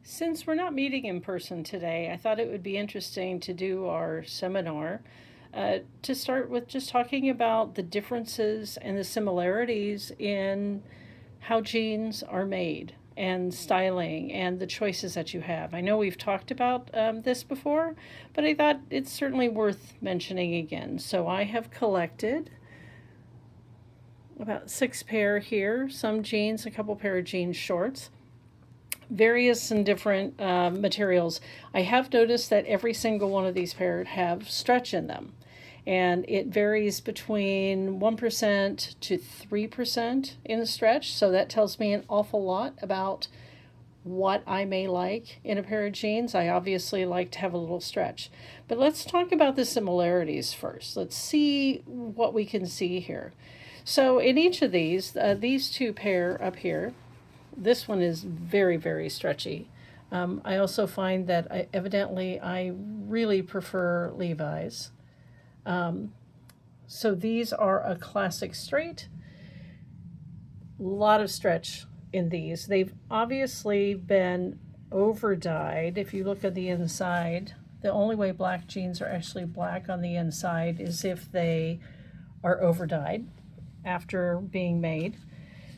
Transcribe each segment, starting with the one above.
Since we're not meeting in person today, I thought it would be interesting to do our seminar. To start with, just talking about the differences and the similarities in how jeans are made and styling and the choices that you have. I know we've talked about this before, but I thought it's certainly worth mentioning again. So I have collected about 6 pair here, some jeans, a couple pair of jeans shorts, various and different materials. I have noticed that every single one of these pairs have stretch in them, and it varies between 1% to 3% in stretch. So that tells me an awful lot about what I may like in a pair of jeans. I obviously like to have a little stretch. But let's talk about the similarities first. Let's see what we can see here. So in each of these 2 pair up here, this one is very, very stretchy. I also find that evidently I really prefer Levi's. So these are a classic straight. A lot of stretch in these. They've obviously been over dyed. If you look at the inside, the only way black jeans are actually black on the inside is if they are over dyed after being made.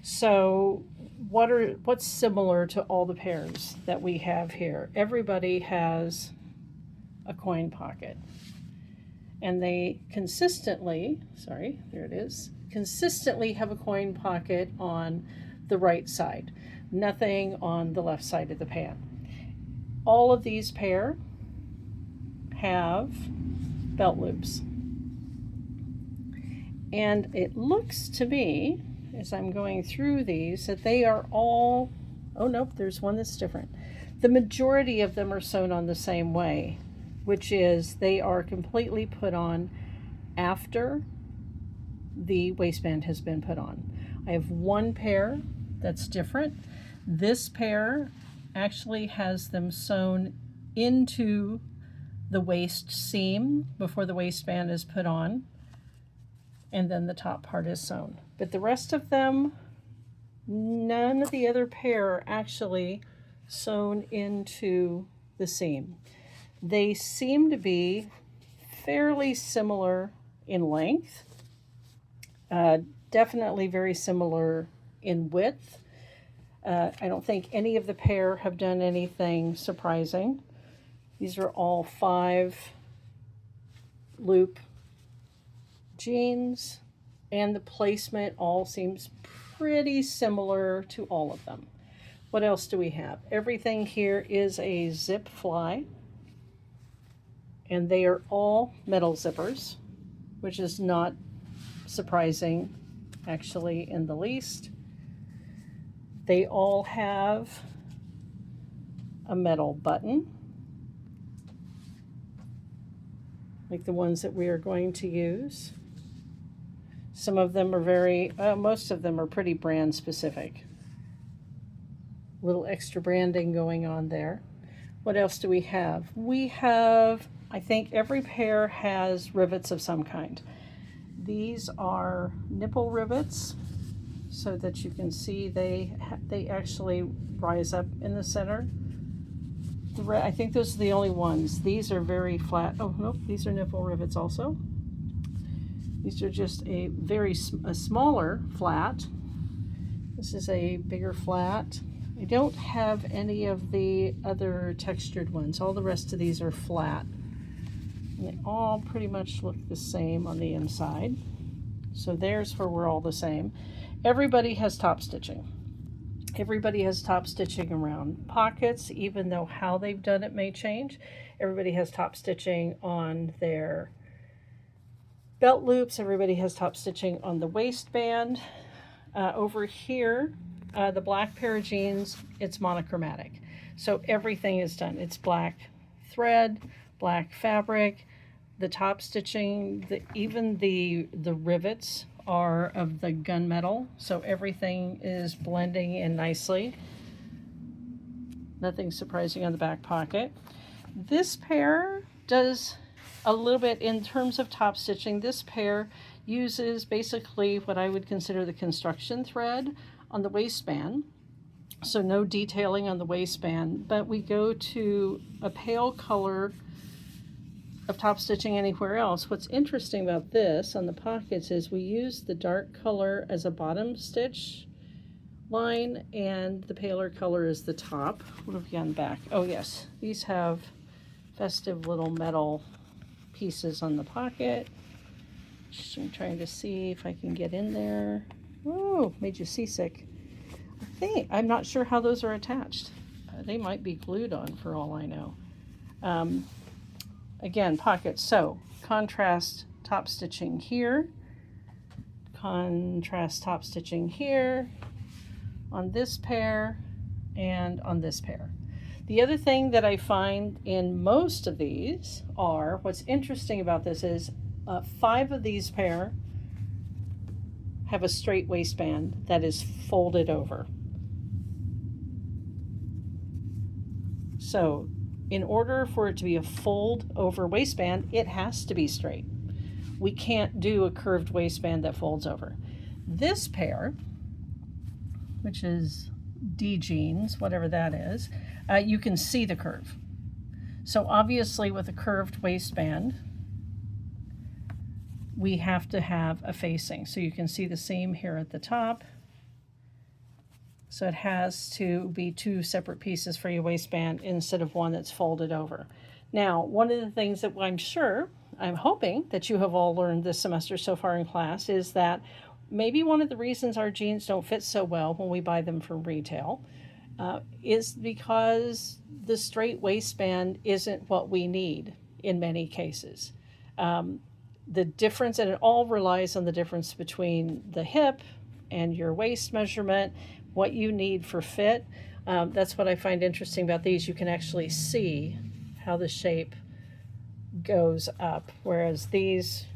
So what's similar to all the pairs that we have here? Everybody has a coin pocket. And they consistently have a coin pocket on the right side, nothing on the left side of the pant. All of these pair have belt loops. And it looks to me, as I'm going through these, that they are all, oh nope, there's one that's different. The majority of them are sewn on the same way, which is they are completely put on after the waistband has been put on. I have one pair that's different. This pair actually has them sewn into the waist seam before the waistband is put on, and then the top part is sewn. But the rest of them, none of the other pair are actually sewn into the seam. They seem to be fairly similar in length, definitely very similar in width. I don't think any of the pair have done anything surprising. These are all 5-loop jeans, and the placement all seems pretty similar to all of them. What else do we have? Everything here is a zip fly, and they are all metal zippers, which is not surprising actually in the least. They all have a metal button, like the ones that we are going to use. Some of them are most of them are pretty brand specific. Little extra branding going on there. What else do we have? We have, I think every pair has rivets of some kind. These are nipple rivets, so that you can see they actually rise up in the center. I think those are the only ones. These are very flat. Oh, nope, these are nipple rivets also. These are just a smaller flat. This is a bigger flat. I don't have any of the other textured ones. All the rest of these are flat. And they all pretty much look the same on the inside. So there's where we're all the same. Everybody has top stitching. Everybody has top stitching around pockets, even though how they've done it may change. Everybody has top stitching on their belt loops. Everybody has top stitching on the waistband. Over here, the black pair of jeans, it's monochromatic. So everything is done. It's black thread, black fabric, the top stitching, even the rivets are of the gunmetal, so everything is blending in nicely. Nothing surprising on the back pocket. This pair does a little bit in terms of top stitching. This pair uses basically what I would consider the construction thread on the waistband. So no detailing on the waistband, but we go to a pale color of top stitching anywhere else. What's interesting about this on the pockets is we use the dark color as a bottom stitch line and the paler color is the top. What have we on the back? Oh yes, these have festive little metal pieces on the pocket. I'm trying to see if I can get in there. Oh, made you seasick. I'm not sure how those are attached. They might be glued on for all I know. Again, pockets. So contrast top stitching here, contrast top stitching here, on this pair, and on this pair. The other thing that I find in most of these are, what's interesting about this is 5 of these pair have a straight waistband that is folded over. So in order for it to be a fold over waistband, it has to be straight. We can't do a curved waistband that folds over. This pair, which is D jeans, whatever that is, you can see the curve. So obviously with a curved waistband, we have to have a facing. So you can see the seam here at the top. So it has to be 2 separate pieces for your waistband instead of one that's folded over. Now, one of the things that I'm hoping that you have all learned this semester so far in class is that maybe one of the reasons our jeans don't fit so well when we buy them from retail is because the straight waistband isn't what we need in many cases. The difference, and it all relies on the difference between the hip and your waist measurement, what you need for fit. That's what I find interesting about these. You can actually see how the shape goes up, whereas these,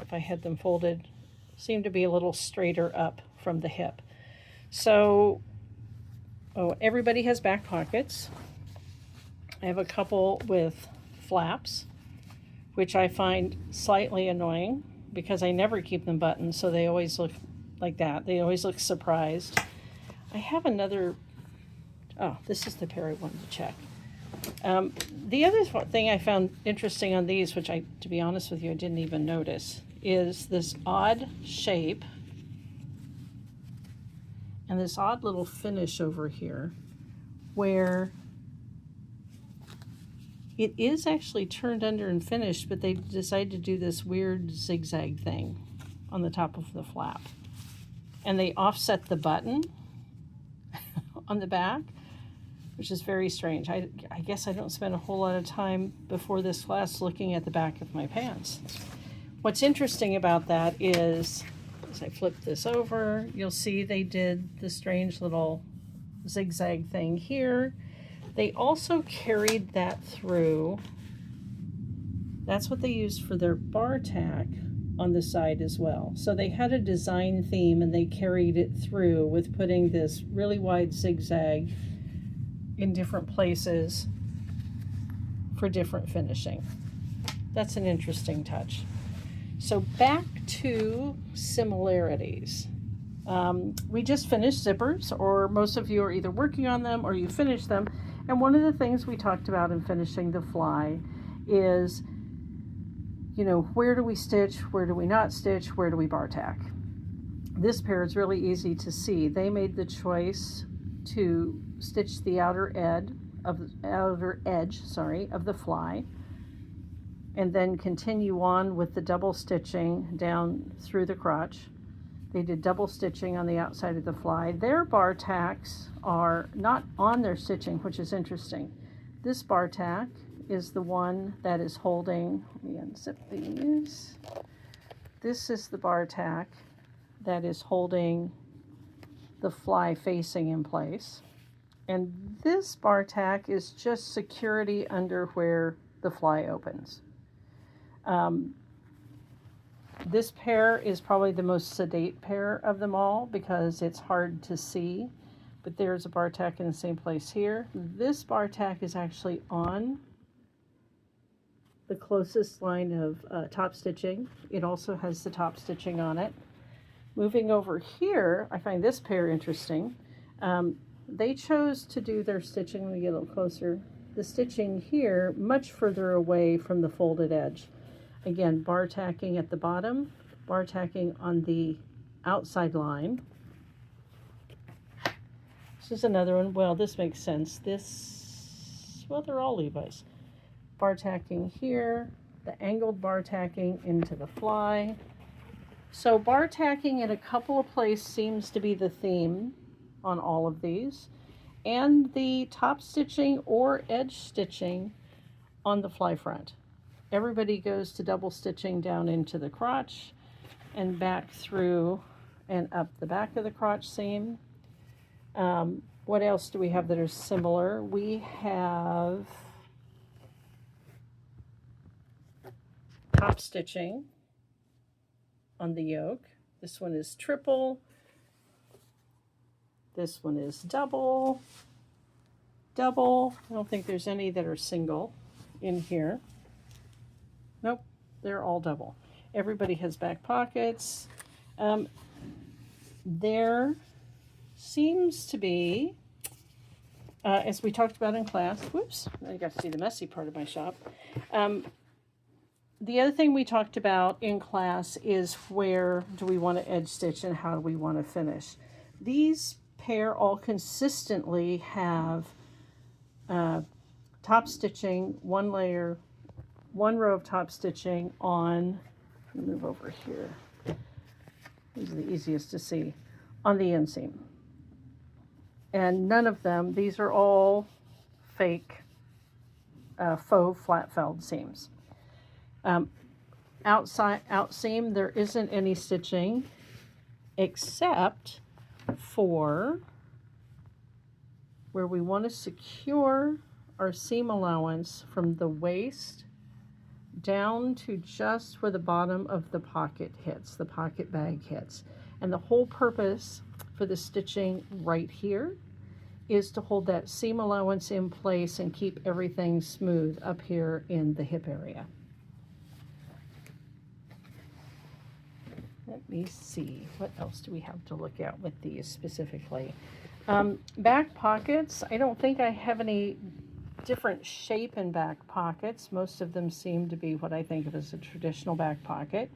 if I had them folded, seem to be a little straighter up from the hip. So, everybody has back pockets. I have a couple with flaps, which I find slightly annoying because I never keep them buttoned, so they always look like that. They always look surprised. I have another, this is the pair I wanted to check. The other thing I found interesting on these, which to be honest with you, I didn't even notice, is this odd shape and this odd little finish over here where it is actually turned under and finished, but they decided to do this weird zigzag thing on the top of the flap. And they offset the button on the back, which is very strange. I guess I don't spend a whole lot of time before this class looking at the back of my pants. What's interesting about that is, as I flip this over, you'll see they did the strange little zigzag thing here. They also carried that through. That's what they used for their bar tack on the side as well. So they had a design theme and they carried it through with putting this really wide zigzag in different places for different finishing. That's an interesting touch. So back to similarities. We just finished zippers, or most of you are either working on them or you finished them. And one of the things we talked about in finishing the fly is, where do we stitch? Where do we not stitch? Where do we bar tack? This pair is really easy to see. They made the choice to stitch the outer edge of the fly, and then continue on with the double stitching down through the crotch. They did double stitching on the outside of the fly. Their bar tacks are not on their stitching, which is interesting. This bar tack is the one that is holding, let me unzip these. This is the bar tack that is holding the fly facing in place. And this bar tack is just security under where the fly opens. This pair is probably the most sedate pair of them all because it's hard to see, but there's a bar tack in the same place here. This bar tack is actually on the closest line of top stitching. It also has the top stitching on it. Moving over here, I find this pair interesting. they chose to do their stitching, let me get a little closer, the stitching here much further away from the folded edge. Again, bar tacking at the bottom, bar tacking on the outside line. This is another one. Well, this makes sense. This, well, they're all Levi's. Bar tacking here, the angled bar tacking into the fly. So bar tacking in a couple of places seems to be the theme on all of these. And the top stitching or edge stitching on the fly front. Everybody goes to double stitching down into the crotch and back through and up the back of the crotch seam. What else do we have that are similar? We have top stitching on the yoke. This one is triple. This one is double. Double. I don't think there's any that are single in here. Nope, they're all double. Everybody has back pockets. There seems to be, as we talked about in class, whoops, I got to see the messy part of my shop. The other thing we talked about in class is where do we want to edge stitch and how do we want to finish. These pair all consistently have top stitching, one layer, one row of top stitching on, let me move over here, these are the easiest to see, on the inseam. And none of them, these are all fake faux flat felled seams. Outside outseam, there isn't any stitching except for where we want to secure our seam allowance from the waist down to just where the bottom of the pocket hits, the pocket bag hits. And the whole purpose for the stitching right here is to hold that seam allowance in place and keep everything smooth up here in the hip area. Let me see, what else do we have to look at with these specifically? Back pockets, I don't think I have any different shape in back pockets. Most of them seem to be what I think of as a traditional back pocket.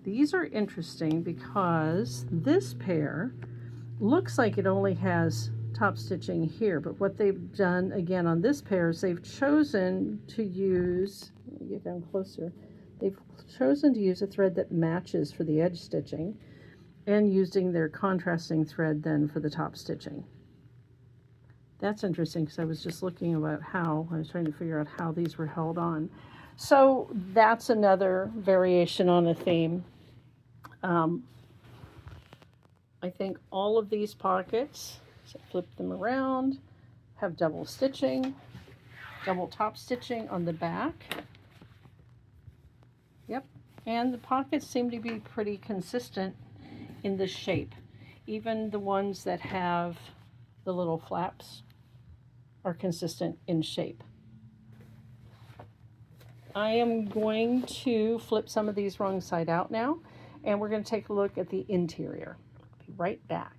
These are interesting because this pair looks like it only has top stitching here, but what they've done again on this pair is they've chosen to use, let me get down closer, they've chosen to use a thread that matches for the edge stitching and using their contrasting thread then for the top stitching. That's interesting because I was just looking about how, I was trying to figure out how these were held on. So that's another variation on a theme. I think all of these pockets, so flip them around, have double stitching, double top stitching on the back. Yep, and the pockets seem to be pretty consistent in the shape. Even the ones that have the little flaps are consistent in shape. I am going to flip some of these wrong side out now, and we're going to take a look at the interior. I'll be right back.